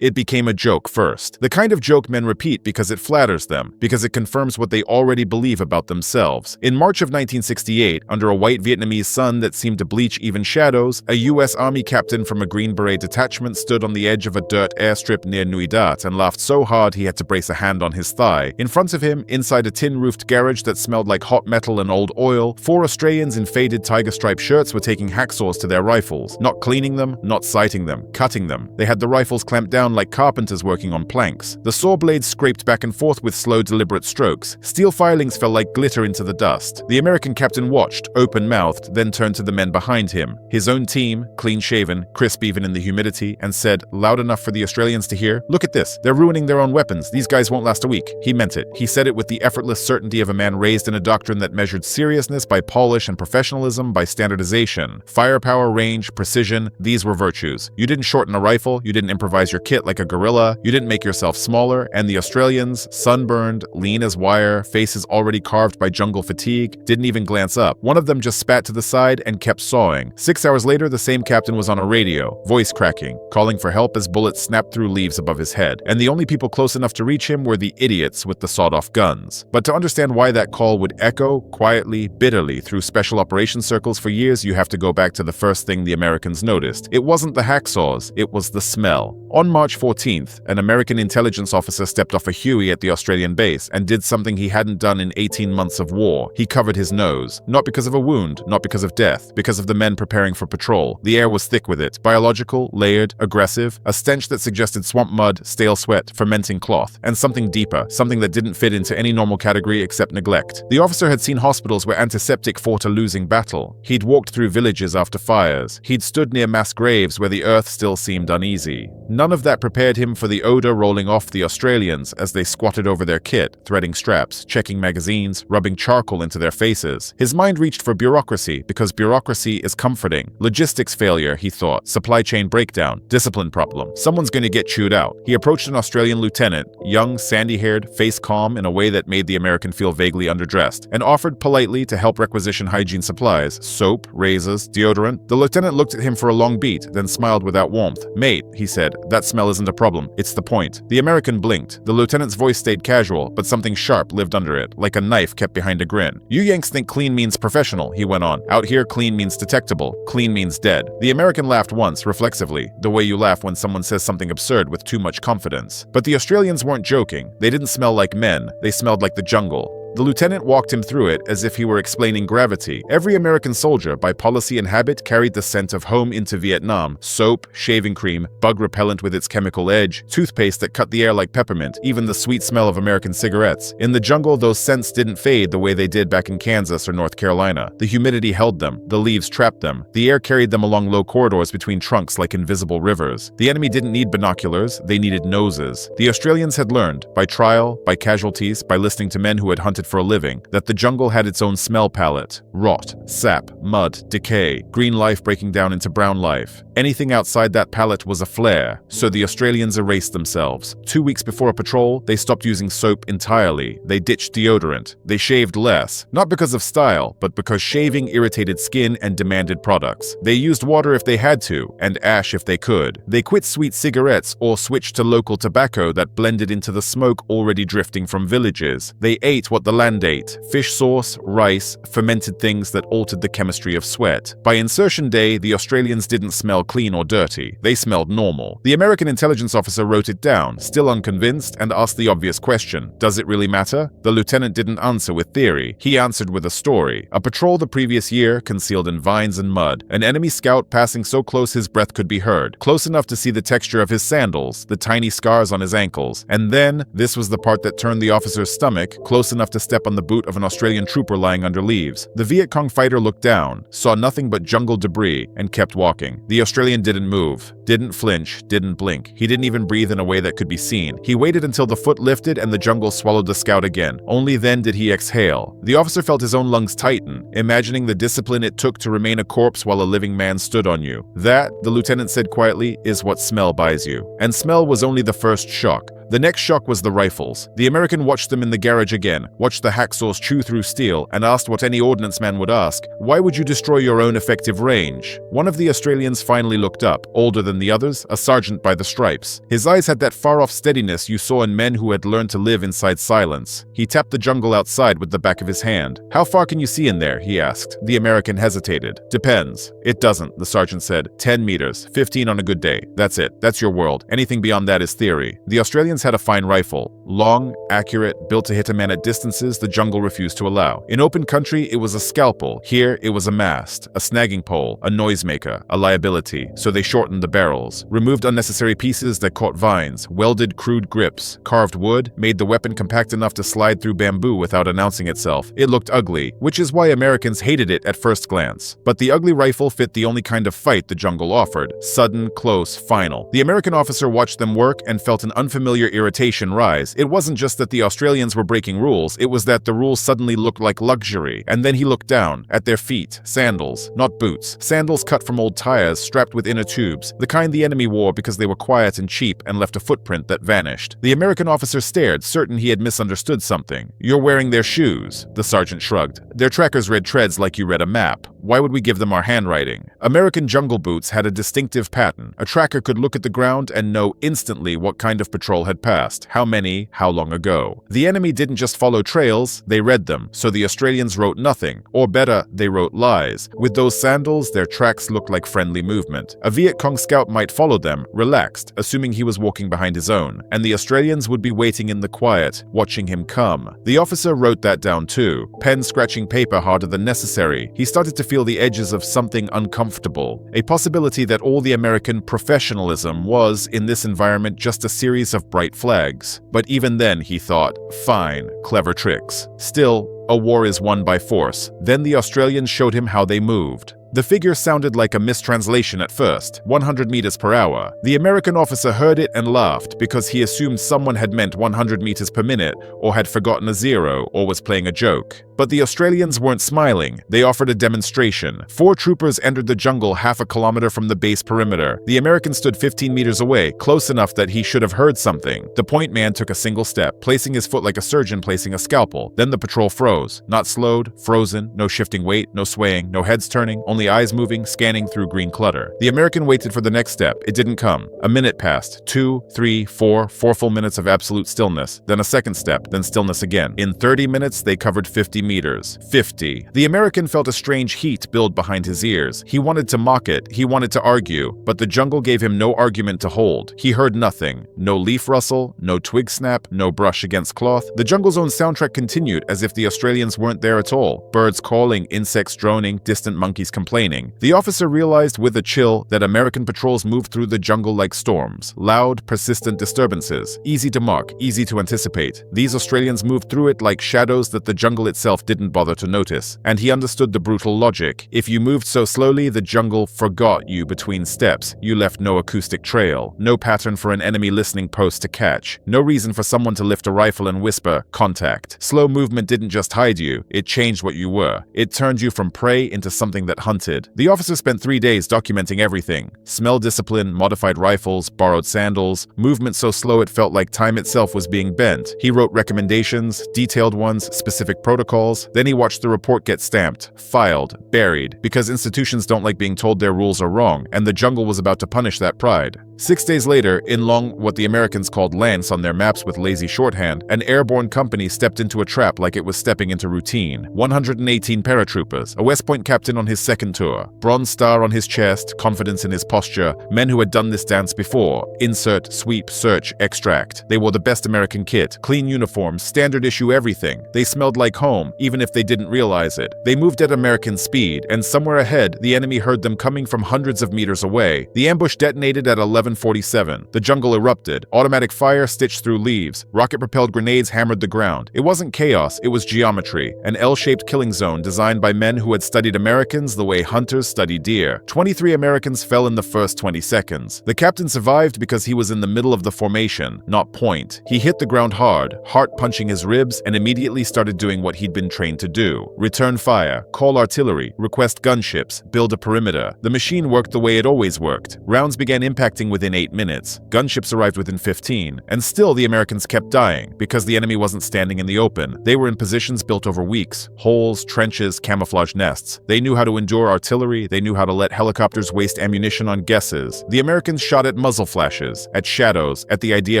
It became a joke first. The kind of joke men repeat because it flatters them, because it confirms what they already believe about themselves. In March of 1968, under a white Vietnamese sun that seemed to bleach even shadows, a U.S. Army captain from a Green Beret detachment stood on the edge of a dirt airstrip near Nui Dat and laughed so hard he had to brace a hand on his thigh. In front of him, inside a tin-roofed garage that smelled like hot metal and old oil, 4 Australians in faded tiger-striped shirts were taking hacksaws to their rifles, not cleaning them, not sighting them, cutting them. They had the rifles clamped down like carpenters working on planks. The saw blades scraped back and forth with slow, deliberate strokes. Steel filings fell like glitter into the dust. The American captain watched, open-mouthed, then turned to the men behind him. His own team, clean-shaven, crisp even in the humidity, and said, loud enough for the Australians to hear, "Look at this. They're ruining their own weapons. These guys won't last a week." He meant it. He said it with the effortless certainty of a man raised in a doctrine that measured seriousness by polish and professionalism by standardization. Firepower, range, precision, these were virtues. You didn't shorten a rifle, you didn't improvise your kit like a gorilla, you didn't make yourself smaller, and the Australians, sunburned, lean as wire, faces already carved by jungle fatigue, didn't even glance up. One of them just spat to the side and kept sawing. 6 hours later, the same captain was on a radio, voice cracking, calling for help as bullets snapped through leaves above his head, and the only people close enough to reach him were the idiots with the sawed-off guns. But to understand why that call would echo, quietly, bitterly, through special operations circles for years, you have to go back to the first thing the Americans noticed. It wasn't the hacksaws, it was the smell. On March 14th, an American intelligence officer stepped off a Huey at the Australian base and did something he hadn't done in 18 months of war. He covered his nose. Not because of a wound, not because of death, because of the men preparing for patrol. The air was thick with it, biological, layered, aggressive, a stench that suggested swamp mud, stale sweat, fermenting cloth, and something deeper, something that didn't fit into any normal category except neglect. The officer had seen hospitals where antiseptic fought a losing battle. He'd walked through villages after fires. He'd stood near mass graves where the earth still seemed uneasy. None of that prepared him for the odor rolling off the Australians as they squatted over their kit, threading straps, checking magazines, rubbing charcoal into their faces. His mind reached for bureaucracy because bureaucracy is comforting. Logistics failure, he thought. Supply chain breakdown. Discipline problem. Someone's going to get chewed out. He approached an Australian lieutenant, young, sandy-haired, face calm in a way that made the American feel vaguely underdressed, and offered politely to help requisition hygiene supplies, soap, razors, deodorant. The lieutenant looked at him for a long beat, then smiled without warmth. "Mate," he said, "that smell isn't a problem. It's the point." The American blinked. The lieutenant's voice stayed casual, but something sharp lived under it, like a knife kept behind a grin. "You Yanks think clean means professional," he went on. "Out here, clean means detectable. Clean means dead." The American laughed once, reflexively, the way you laugh when someone says something absurd with too much confidence. But the Australians weren't joking. They didn't smell like men. They smelled like the jungle. The lieutenant walked him through it as if he were explaining gravity. Every American soldier, by policy and habit, carried the scent of home into Vietnam. Soap, shaving cream, bug repellent with its chemical edge, toothpaste that cut the air like peppermint, even the sweet smell of American cigarettes. In the jungle, those scents didn't fade the way they did back in Kansas or North Carolina. The humidity held them. The leaves trapped them. The air carried them along low corridors between trunks like invisible rivers. The enemy didn't need binoculars. They needed noses. The Australians had learned, by trial, by casualties, by listening to men who had hunted for a living, that the jungle had its own smell palette. Rot, sap, mud, decay, green life breaking down into brown life. Anything outside that palette was a flare, so the Australians erased themselves. 2 weeks before a patrol, they stopped using soap entirely. They ditched deodorant. They shaved less, not because of style, but because shaving irritated skin and demanded products. They used water if they had to, and ash if they could. They quit sweet cigarettes or switched to local tobacco that blended into the smoke already drifting from villages. They ate what the land ate. Fish sauce, rice, fermented things that altered the chemistry of sweat. By insertion day, the Australians didn't smell clean or dirty. They smelled normal. The American intelligence officer wrote it down, still unconvinced, and asked the obvious question. Does it really matter? The lieutenant didn't answer with theory. He answered with a story. A patrol the previous year, concealed in vines and mud. An enemy scout passing so close his breath could be heard. Close enough to see the texture of his sandals, the tiny scars on his ankles. And then, this was the part that turned the officer's stomach, close enough to step on the boot of an Australian trooper lying under leaves. The Viet Cong fighter looked down, saw nothing but jungle debris, and kept walking. The Australian didn't move, didn't flinch, didn't blink. He didn't even breathe in a way that could be seen. He waited until the foot lifted and the jungle swallowed the scout again. Only then did he exhale. The officer felt his own lungs tighten, imagining the discipline it took to remain a corpse while a living man stood on you. That, the lieutenant said quietly, is what smell buys you. And smell was only the first shock. The next shock was the rifles. The American watched them in the garage again, watched the hacksaws chew through steel, and asked what any ordnance man would ask: why would you destroy your own effective range? One of the Australians finally looked up, older than the others, a sergeant by the stripes. His eyes had that far-off steadiness you saw in men who had learned to live inside silence. He tapped the jungle outside with the back of his hand. How far can you see in there? He asked. The American hesitated. Depends. It doesn't, the sergeant said. 10 meters, 15 on a good day. That's it. That's your world. Anything beyond that is theory. The Australians had a fine rifle. Long, accurate, built to hit a man at distances the jungle refused to allow. In open country, it was a scalpel. Here, it was a mast, a snagging pole, a noisemaker, a liability. So they shortened the barrels, removed unnecessary pieces that caught vines, welded crude grips, carved wood, made the weapon compact enough to slide through bamboo without announcing itself. It looked ugly, which is why Americans hated it at first glance. But the ugly rifle fit the only kind of fight the jungle offered: sudden, close, final. The American officer watched them work and felt an unfamiliar irritation rise. It wasn't just that the Australians were breaking rules, it was that the rules suddenly looked like luxury. And then he looked down, at their feet, sandals, not boots. Sandals cut from old tires, strapped with inner tubes, the kind the enemy wore because they were quiet and cheap and left a footprint that vanished. The American officer stared, certain he had misunderstood something. You're wearing their shoes, the sergeant shrugged. Their trackers read treads like you read a map. Why would we give them our handwriting? American jungle boots had a distinctive pattern. A tracker could look at the ground and know instantly what kind of patrol had passed, how many, how long ago. The enemy didn't just follow trails, they read them, so the Australians wrote nothing. Or better, they wrote lies. With those sandals, their tracks looked like friendly movement. A Viet Cong scout might follow them, relaxed, assuming he was walking behind his own, and the Australians would be waiting in the quiet, watching him come. The officer wrote that down too, pen scratching paper harder than necessary. He started to feel the edges of something uncomfortable, a possibility that all the American professionalism was, in this environment, just a series of bright flags. But even then, he thought, fine, clever tricks. Still, a war is won by force. Then the Australians showed him how they moved. The figure sounded like a mistranslation at first, 100 meters per hour. The American officer heard it and laughed because he assumed someone had meant 100 meters per minute or had forgotten a zero or was playing a joke. But the Australians weren't smiling. They offered a demonstration. 4 troopers entered the jungle half a kilometer from the base perimeter. The American stood 15 meters away, close enough that he should have heard something. The point man took a single step, placing his foot like a surgeon placing a scalpel. Then the patrol froze. Not slowed, frozen, no shifting weight, no swaying, no heads turning, only eyes moving, scanning through green clutter. The American waited for the next step. It didn't come. A minute passed. 2, 3, 4 full minutes of absolute stillness. Then a second step, then stillness again. In 30 minutes, they covered 50 meters. 50. The American felt a strange heat build behind his ears. He wanted to mock it. He wanted to argue. But the jungle gave him no argument to hold. He heard nothing. No leaf rustle, no twig snap, no brush against cloth. The jungle's own soundtrack continued as if the Australians weren't there at all. Birds calling, insects droning, distant monkeys complaining. The officer realized with a chill that American patrols moved through the jungle like storms. Loud, persistent disturbances. Easy to mark, easy to anticipate. These Australians moved through it like shadows that the jungle itself didn't bother to notice. And he understood the brutal logic. If you moved so slowly, the jungle forgot you between steps. You left no acoustic trail. No pattern for an enemy listening post to catch. No reason for someone to lift a rifle and whisper, contact. Slow movement didn't just hide you. It changed what you were. It turned you from prey into something that hunted. The officer spent 3 days documenting everything. Smell discipline, modified rifles, borrowed sandals, movement so slow it felt like time itself was being bent. He wrote recommendations, detailed ones, specific protocols. Then he watched the report get stamped, filed, buried, because institutions don't like being told their rules are wrong, and the jungle was about to punish that pride. 6 days later, in what the Americans called Lance on their maps with lazy shorthand, an airborne company stepped into a trap like it was stepping into routine. 118 paratroopers, a West Point captain on his second tour, bronze star on his chest, confidence in his posture, men who had done this dance before. Insert, sweep, search, extract. They wore the best American kit, clean uniforms, standard issue everything. They smelled like home, even if they didn't realize it. They moved at American speed, and somewhere ahead, the enemy heard them coming from hundreds of meters away. The ambush detonated at 11:47. The jungle erupted. Automatic fire stitched through leaves. Rocket-propelled grenades hammered the ground. It wasn't chaos, it was geometry. An L-shaped killing zone designed by men who had studied Americans the way hunters study deer. 23 Americans fell in the first 20 seconds. The captain survived because he was in the middle of the formation, not point. He hit the ground hard, heart punching his ribs, and immediately started doing what he'd been trained to do. Return fire, call artillery, request gunships, build a perimeter. The machine worked the way it always worked. Rounds began impacting within 8 minutes, gunships arrived within 15, and still the Americans kept dying because the enemy wasn't standing in the open. They were in positions built over weeks, holes, trenches, camouflage nests. They knew how to endure artillery, they knew how to let helicopters waste ammunition on guesses. The Americans shot at muzzle flashes, at shadows, at the idea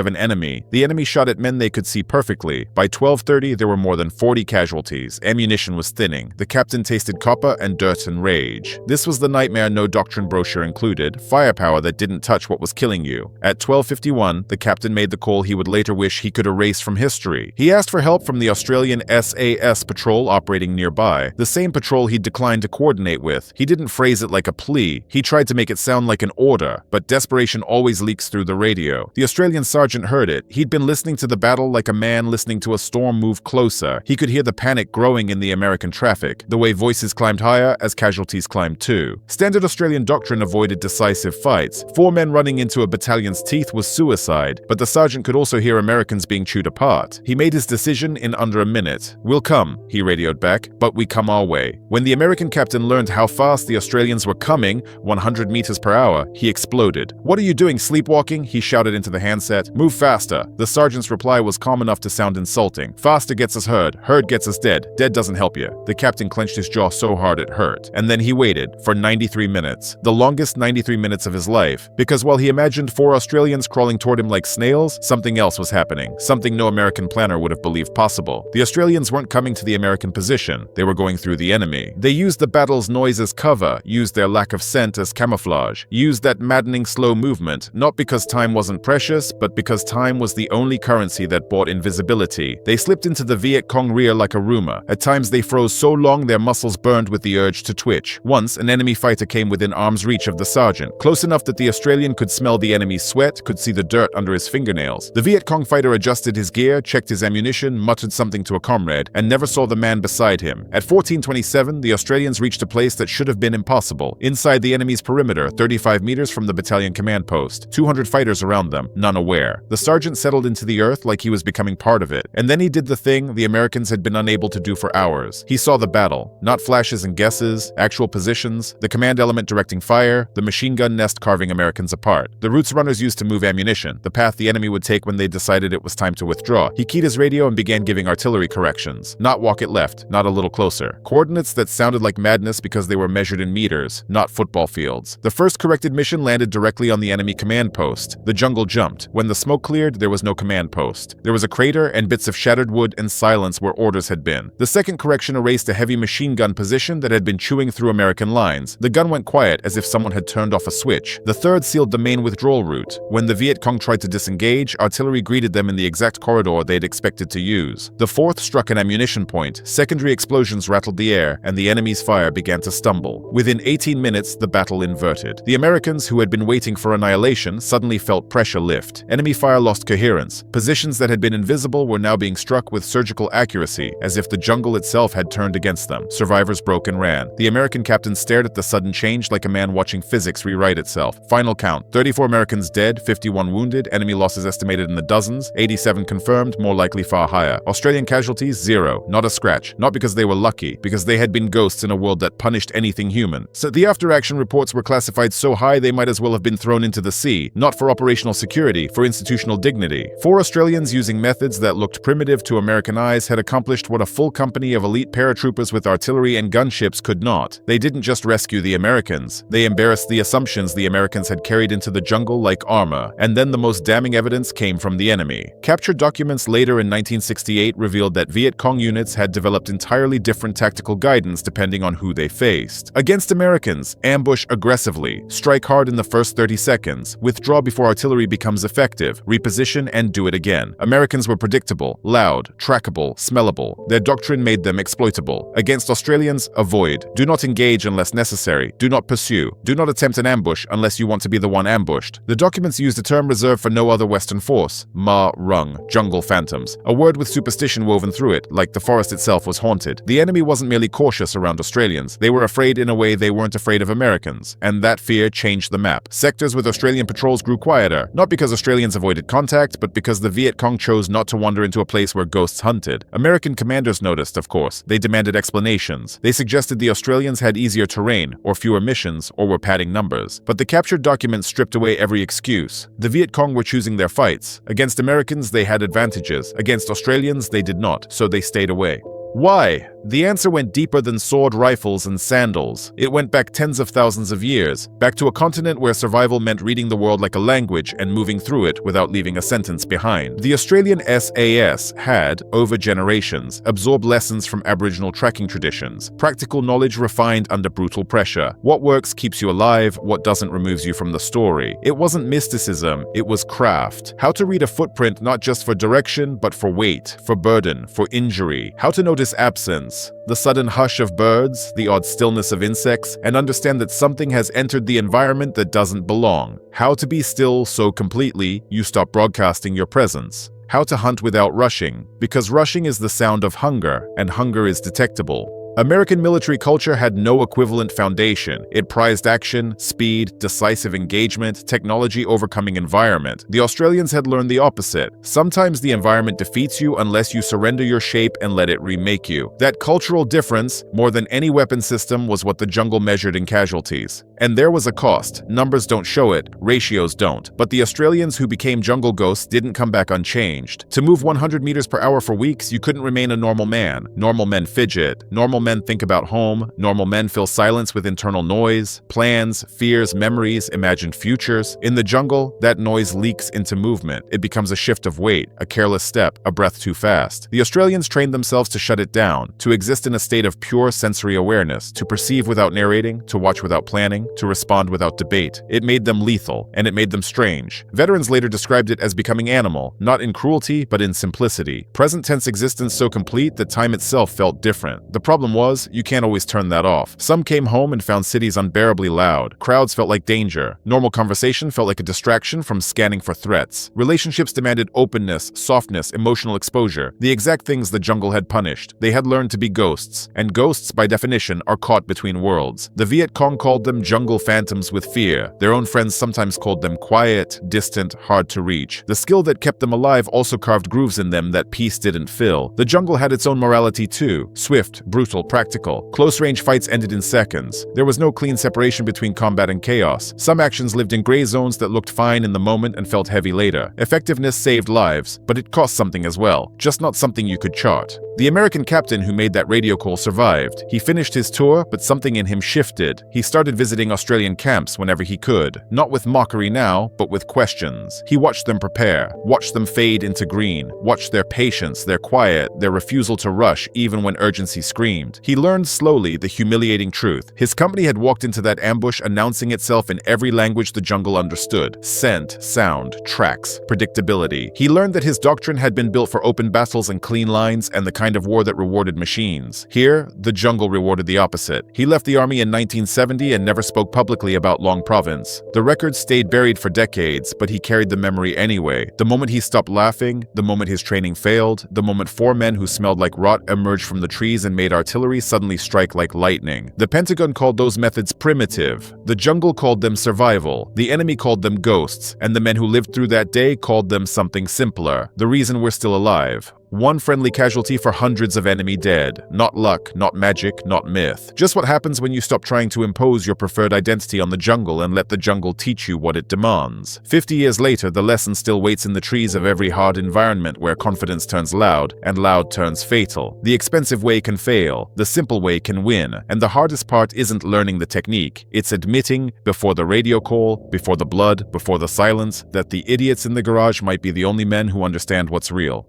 of an enemy. The enemy shot at men they could see perfectly. By 12:30, there were more than 40 casualties. Ammunition was thinning. The captain tasted copper and dirt and rage. This was the nightmare no doctrine brochure included, firepower that didn't touch what was killing you. At 12:51, the captain made the call he would later wish he could erase from history. He asked for help from the Australian SAS patrol operating nearby, the same patrol he'd declined to coordinate with. He didn't phrase it like a plea. He tried to make it sound like an order, but desperation always leaks through the radio. The Australian sergeant heard it. He'd been listening to the battle like a man listening to a storm move closer. He could hear the panic growing in the American traffic, the way voices climbed higher as casualties climbed too. Standard Australian doctrine avoided decisive fights. 4 men running into a battalion's teeth was suicide, but the sergeant could also hear Americans being chewed apart. He made his decision in under a minute. "We'll come," he radioed back, "but we come our way." When the American captain learned how fast the Australians were coming, 100 meters per hour, he exploded. "What are you doing, sleepwalking?" he shouted into the handset. "Move faster." The sergeant's reply was calm enough to sound insulting. "Faster gets us heard. Heard gets us dead. Dead doesn't help you." The captain clenched his jaw so hard it hurt. And then he waited for 93 minutes. The longest 93 minutes of his life. Because while he imagined 4 Australians crawling toward him like snails, something else was happening. Something no American planner would have believed possible. The Australians weren't coming to the American position. They were going through the enemy. They used the battle's noise as cover, used their lack of scent as camouflage, used that maddening slow movement, not because time wasn't precious, but because time was the only currency that bought invisibility. They slipped into the Viet Cong rear like a rumor. At times they froze so long their muscles burned with the urge to twitch. Once, an enemy fighter came within arm's reach of the sergeant, close enough that the Australian could smell the enemy's sweat, could see the dirt under his fingernails. The Viet Cong fighter adjusted his gear, checked his ammunition, muttered something to a comrade, and never saw the man beside him. At 14:27, the Australians reached a place that should have been impossible. Inside the enemy's perimeter, 35 meters from the battalion command post. 200 fighters around them, none aware. The sergeant settled into the earth like he was becoming part of it. And then he did the thing the Americans had been unable to do for hours. He saw the battle. Not flashes and guesses, actual positions, the command element directing fire, the machine gun nest carving Americans apart. The routes runners used to move ammunition, the path the enemy would take when they decided it was time to withdraw. He keyed his radio and began giving artillery corrections. Not walk it left, not a little closer. Coordinates that sounded like madness because they were measured in meters, not football fields. The first corrected mission landed directly on the enemy command post. The jungle jumped. When the smoke cleared, there was no command post. There was a crater and bits of shattered wood and silence where orders had been. The second correction erased a heavy machine gun position that had been chewing through American lines. The gun went quiet as if someone had turned off a switch. The third sealed the main withdrawal route. When the Viet Cong tried to disengage, artillery greeted them in the exact corridor they'd expected to use. The fourth struck an ammunition point. Secondary explosions rattled the air, and the enemy's fire began to stumble. Within 18 minutes, the battle inverted. The Americans, who had been waiting for annihilation, suddenly felt pressure lift. Enemy fire lost coherence. Positions that had been invisible were now being struck with surgical accuracy, as if the jungle itself had turned against them. Survivors broke and ran. The American captain stared at the sudden change like a man watching physics rewrite itself. Final count: 34 Americans dead, 51 wounded, enemy losses estimated in the dozens, 87 confirmed, more likely far higher. Australian casualties, 0. Not a scratch. Not because they were lucky, because they had been ghosts in a world that punished anything human. So the after-action reports were classified so high they might as well have been thrown into the sea, not for operational security, for institutional dignity. 4 Australians using methods that looked primitive to American eyes had accomplished what a full company of elite paratroopers with artillery and gunships could not. They didn't just rescue the Americans. They embarrassed the assumptions the Americans had carried into the jungle like armor. And then the most damning evidence came from the enemy. Captured documents later in 1968 revealed that Viet Cong units had developed entirely different tactical guidance depending on who they faced. Against Americans, ambush aggressively, strike hard in the first 30 seconds, withdraw before artillery becomes effective, reposition and do it again. Americans were predictable, loud, trackable, smellable. Their doctrine made them exploitable. Against Australians, avoid. Do not engage unless necessary. Do not pursue. Do not attempt an ambush unless you want to be the one ambushed. The documents used a term reserved for no other Western force: Ma Rung, jungle phantoms, a word with superstition woven through it, like the forest itself was haunted. The enemy wasn't merely cautious around Australians. They were afraid in a way they weren't afraid of Americans, and that fear changed the map. Sectors with Australian patrols grew quieter, not because Australians avoided contact, but because the Viet Cong chose not to wander into a place where ghosts hunted. American commanders noticed, of course. They demanded explanations. They suggested the Australians had easier terrain, or fewer missions, or were padding numbers. But the captured documents stripped stripped away every excuse. The Viet Cong were choosing their fights. Against Americans, they had advantages. Against Australians, they did not, so they stayed away. Why? The answer went deeper than sword, rifles, and sandals. It went back tens of thousands of years, back to a continent where survival meant reading the world like a language and moving through it without leaving a sentence behind. The Australian SAS had, over generations, absorbed lessons from Aboriginal trekking traditions, practical knowledge refined under brutal pressure. What works keeps you alive, what doesn't removes you from the story. It wasn't mysticism, it was craft. How to read a footprint not just for direction, but for weight, for burden, for injury. How to notice absence, the sudden hush of birds, the odd stillness of insects, and understand that something has entered the environment that doesn't belong. How to be still so completely you stop broadcasting your presence. How to hunt without rushing, because rushing is the sound of hunger, and hunger is detectable. American military culture had no equivalent foundation. It prized action, speed, decisive engagement, technology overcoming environment. The Australians had learned the opposite. Sometimes the environment defeats you unless you surrender your shape and let it remake you. That cultural difference, more than any weapon system, was what the jungle measured in casualties. And there was a cost. Numbers don't show it, ratios don't. But the Australians who became jungle ghosts didn't come back unchanged. To move 100 meters per hour for weeks, you couldn't remain a normal man. Normal men fidget. Normal men think about home. Normal men fill silence with internal noise, plans, fears, memories, imagined futures. In the jungle, that noise leaks into movement. It becomes a shift of weight, a careless step, a breath too fast. The Australians trained themselves to shut it down, to exist in a state of pure sensory awareness, to perceive without narrating, to watch without planning, to respond without debate. It made them lethal, and it made them strange. Veterans later described it as becoming animal, not in cruelty, but in simplicity. Present tense existence so complete that time itself felt different. The problem was, you can't always turn that off. Some came home and found cities unbearably loud. Crowds felt like danger. Normal conversation felt like a distraction from scanning for threats. Relationships demanded openness, softness, emotional exposure, the exact things the jungle had punished. They had learned to be ghosts, and ghosts, by definition, are caught between worlds. The Viet Cong called them jungle phantoms with fear. Their own friends sometimes called them quiet, distant, hard to reach. The skill that kept them alive also carved grooves in them that peace didn't fill. The jungle had its own morality too. Swift, brutal, practical. Close-range fights ended in seconds. There was no clean separation between combat and chaos. Some actions lived in gray zones that looked fine in the moment and felt heavy later. Effectiveness saved lives, but it cost something as well, just not something you could chart. The American captain who made that radio call survived. He finished his tour, but something in him shifted. He started visiting Australian camps whenever he could, not with mockery now, but with questions. He watched them prepare, watched them fade into green, watched their patience, their quiet, their refusal to rush even when urgency screamed. He learned slowly the humiliating truth. His company had walked into that ambush announcing itself in every language the jungle understood: scent, sound, tracks, predictability. He learned that his doctrine had been built for open battles and clean lines and the kind of war that rewarded machines. Here, the jungle rewarded the opposite. He left the army in 1970 and never spoke publicly about Long Province. The records stayed buried for decades, but he carried the memory anyway. The moment he stopped laughing, the moment his training failed, the moment 4 men who smelled like rot emerged from the trees and made artillery suddenly strike like lightning. The Pentagon called those methods primitive. The jungle called them survival. The enemy called them ghosts, and the men who lived through that day called them something simpler. The reason we're still alive. One friendly casualty for hundreds of enemy dead. Not luck, not magic, not myth. Just what happens when you stop trying to impose your preferred identity on the jungle and let the jungle teach you what it demands. 50 years later, the lesson still waits in the trees of every hard environment where confidence turns loud and loud turns fatal. The expensive way can fail, the simple way can win, and the hardest part isn't learning the technique. It's admitting, before the radio call, before the blood, before the silence, that the idiots in the garage might be the only men who understand what's real.